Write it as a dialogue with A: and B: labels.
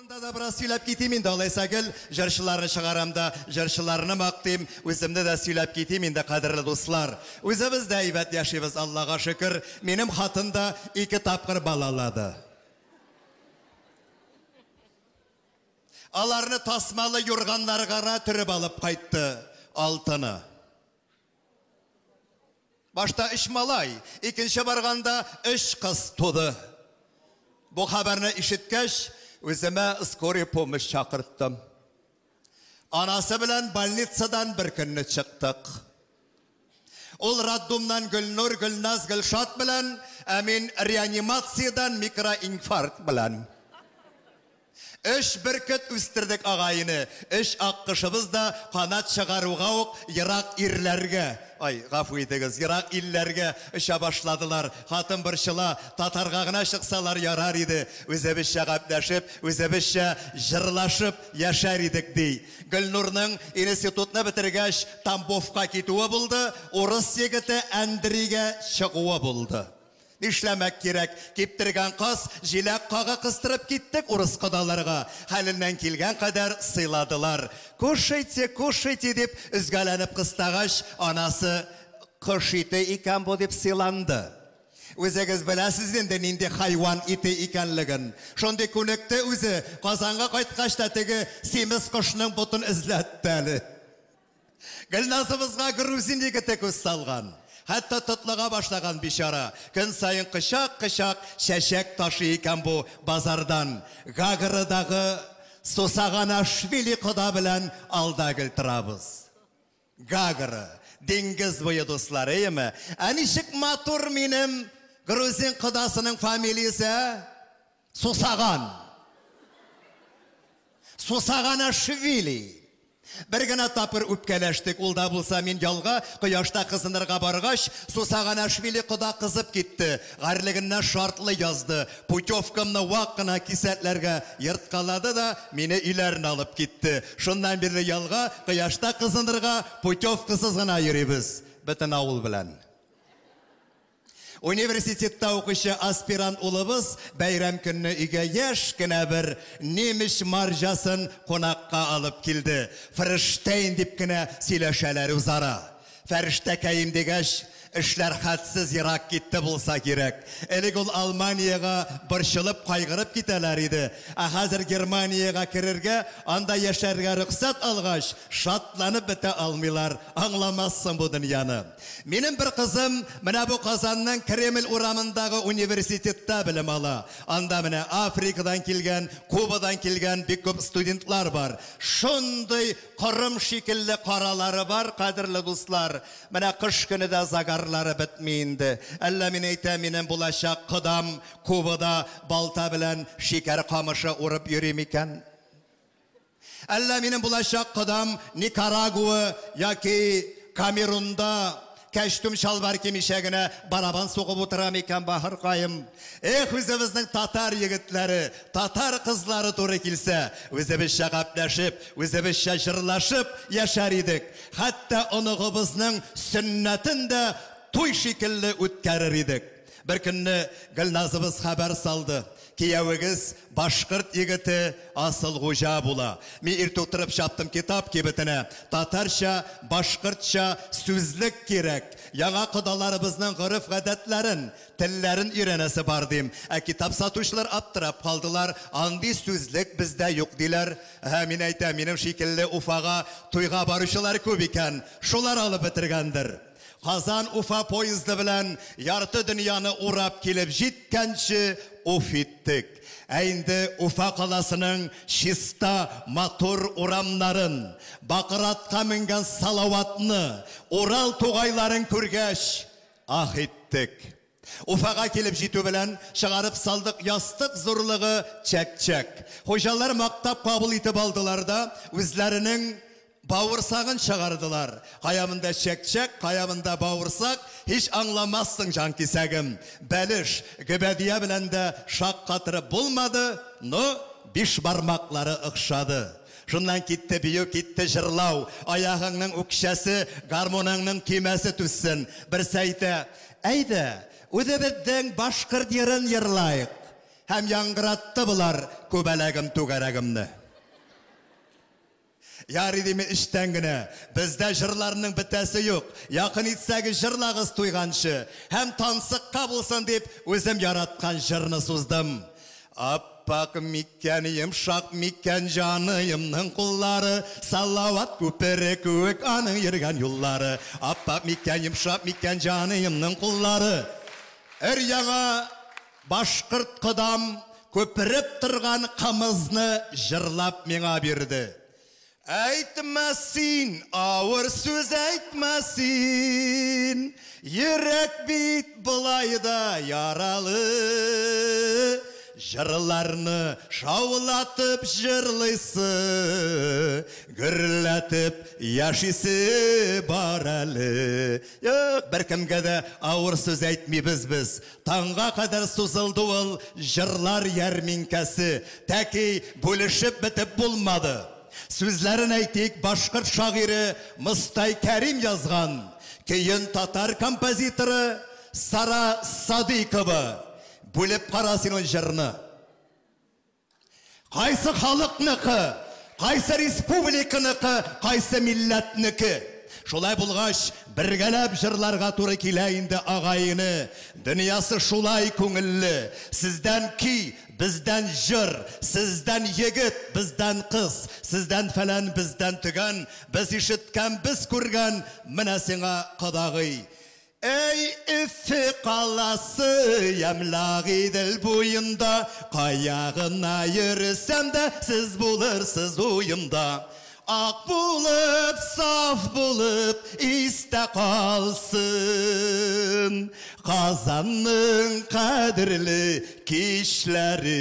A: Турында да біраз сөйләп кетейм инде, алайса гел җырчыларны чыгарамда, җырчыларны мактыйм, үземне дә сөйләп кетейм инде, кадерле дуслар. Үзебез дә әйбәт яшибез, Аллага шөкер. Минем хатын да 2 тапкыр балалады. Аларны тасмалы юрганнарга төреп алып кайтты, алтыны. Башта 3 малай, икенче барганда 3 кыз туды. Бу хәбәрне ишеткәч, үземә скорый помощь чакырттым. Анасы белән больницадан бер көнне чыктык. Ул роддомнан Гөлнур, Гөлназ, Гөлшат белән, ә мин реанимациядән микроинфаркт белән. 3 бөркет үстердек агайыны. 3 аккышыбыз да канат чыгаруга ук ерак ирләргә. Ай, гафу итегез, ерак илләргә эшә башладылар. Хатын борчыла, татарга гына чыксалар ярар иде. Үзебезчә гәпләшеп, үзебезчә җырлашып яшәр идек ди. Гөлнурның институтны бетергәч Тамбовка китүе булды, урыс егете Андрейгә чыгуы булды. Нишләмәк кирәк, киптергән кыз җиләк кага кыстырып киттек урыс кадаларга. Хәленнән килгән кадәр сыйладылар. Кушайте, кушайте дип үзгәләнеп кыстагач, анасы кышыты икән бу дип сыйланды. Үзегез беләсез инде нинди хайван ите икәнлеген. Шундый күнекте үзе Казанга кайткач та теге семиз кошның бутын эзләтте әле. Гөлназыбызга грузин егете күз салган. Хәтта тотлыга башлаган бичара. Көн сайын кычак-кычак шәшәк ташы икән бу базардан. Гагрыдагы Сусаганашвили кода белән алда гел торабыз. Гагры, диңгез буе дуслар, әйеме? Ничек матур минем грузин кодасының фамилиясе? Сусаган. Сусаганашвили. Бер генә тапыр үпкәләштек, ул да булса мин ялга, кояшта кызынырга баргач, Сусаганашвили кода кызып китте. Гарлыгыннан шартлы язды. Путевкамны вак кына кисәтләргә йырткалады да мине өйләренә алып китте. Шуннан бирле ялга, кояшта кызынырга путевкасыз гына йөрибез. Бөтен авыл белән. Университетта укучы аспирант улыбыз бәйрәм көнне өйгә яшь кенә бер немеш марҗасын кунакка алып килде. Фриштейн дип кенә сөйләшәләр үзара. Фәрештәкәем дигәч, эшләр хәтсез ерак китте булса кирәк. Элек ул Алманияга борчылып, кайгырып китәләр иде. Хәзер Германияга керергә, анда яшәргә рөхсәт алгач, шатланып бетә алмыйлар. Аңламассың бу дөньяны. Минем бер кызым менә бу Казанның Кремль урамындагы университетта белем ала. Анда менә Африкадан килгән, Кубадан килгән бик күп студентлар бар. Шундый кырым шикелле каралары бар, кадерле дуслар. Менә кыш көне дә загарлары бетми инде. Әллә мин әйтәм, минем булачак кодам Кубада балта белән шикәр камышы урып йөри микән? Әллә минем булачак кодам Никарагуа яки Камерунда кәштүм шалбар кимичә генә барабан сугып утыра микән бахыр кайым? Эх, үзебезнең татар егетләре, татар кызлары туры килсә, үзебезчә гәпләшеп, үзебезчә җырлашып яшәр идек. Хәтта оныгыбызның сөннәтен дә туй шикелле үткәрер идек. Бер көнне Гөлназыбыз хәбәр салды. Киявегез башкорт егете асыл хуҗа була. Мин иртә утырып чаптым китап кибетенә. Татарча, башкортча сүзлек кирәк. Яңа кодаларыбызның гырыф гадәтләрен, телләрен өйрәнәсе бар дим. Китап сатучылар аптырап калдылар. Андый сүзлек бездә юк диләр. Мин әйтәм, минем шикелле Уфага туйга баручылар күп икән. Шулар алып бетергәндер. Казан Уфа поезды белән ярты дөньяны урап килеп җиткәнче Уфиттек. Инде Уфа каласының чиста матур урамнарын, бакыратка менгән салаватны, Урал тугайларын күргәч, ах иттек. Уфага килеп җитү белән чыгарып салдык ястык зурлыгы чәк-чәк. Хуҗалар мактап кабул итеп алдылар да үзләренең бауырсагын чыгардылар. Каямында чәк-чәк, каямында бауырсак, һич аңламассың җан кисәгем. Бәлеш, гөбәдия белән дә шаккатырып булмады, но 5 бармаклары ыкшады. Шуннан китте бию, китте җырлау, аягыңның үкшәсе, гармоныңның кимәсе түссен. Берсе әйтә, әйдә, үзебезнең башкорт йырын йырлайык. hem yangırattı bular köbelegim tugaragımdı. Yarı demi işten güne, bizde jırlarının bitesi yok. Yakın itsegi jırlağız tuyganşı. Hem tansıkka bulsun deyip özüm yaratkan jırını suzdum. Appak mikken, yımşak mikken canıyımның kulları. Salavat köpere kök anın yırgan yolları. Appak mikken, yımşak mikken canıyımның kulları. Yana başkırt kıdam köpürüp тұрған қымызны jırlap mena berdi. Aytmasin, ağır söz aytmasin, yürek bit bulayda yaralı. Jırlarını şavlatıp jırlısı, gürletip yaşısı baralı. Yok, berkimge de ağır söz aytmıyız biz. Tanga kadar suzuldu ol jırlar yerminkesi. Teki bölüşüp bitip bulmadı. Sözlerin aytik başkırt şairi Mustay Kerim yazgan. Keyin Tatar kompozitori Sara Sadiqova bölüp qarasın o jırını. Qaysı xalqniki, qaysı respublikaniki, qaysı milletniki. Şolay bulgaç birgelep jırlarga to'g'ri keleyindi ağayını. Dünyası şolay ko'ngilli. Sizden ki, bizden jır, sizden yigit, bizden kız, sizden falan, bizden tügen, biz işitken, biz kurgan, mine sana qadagıy. Ey iffi qalası yemlağı dil boyunda, kayağına yürüsem de siz bulursiz uyumda. Ak bulup, saf bulup, iste kalsın Kazanın kadirli kişleri.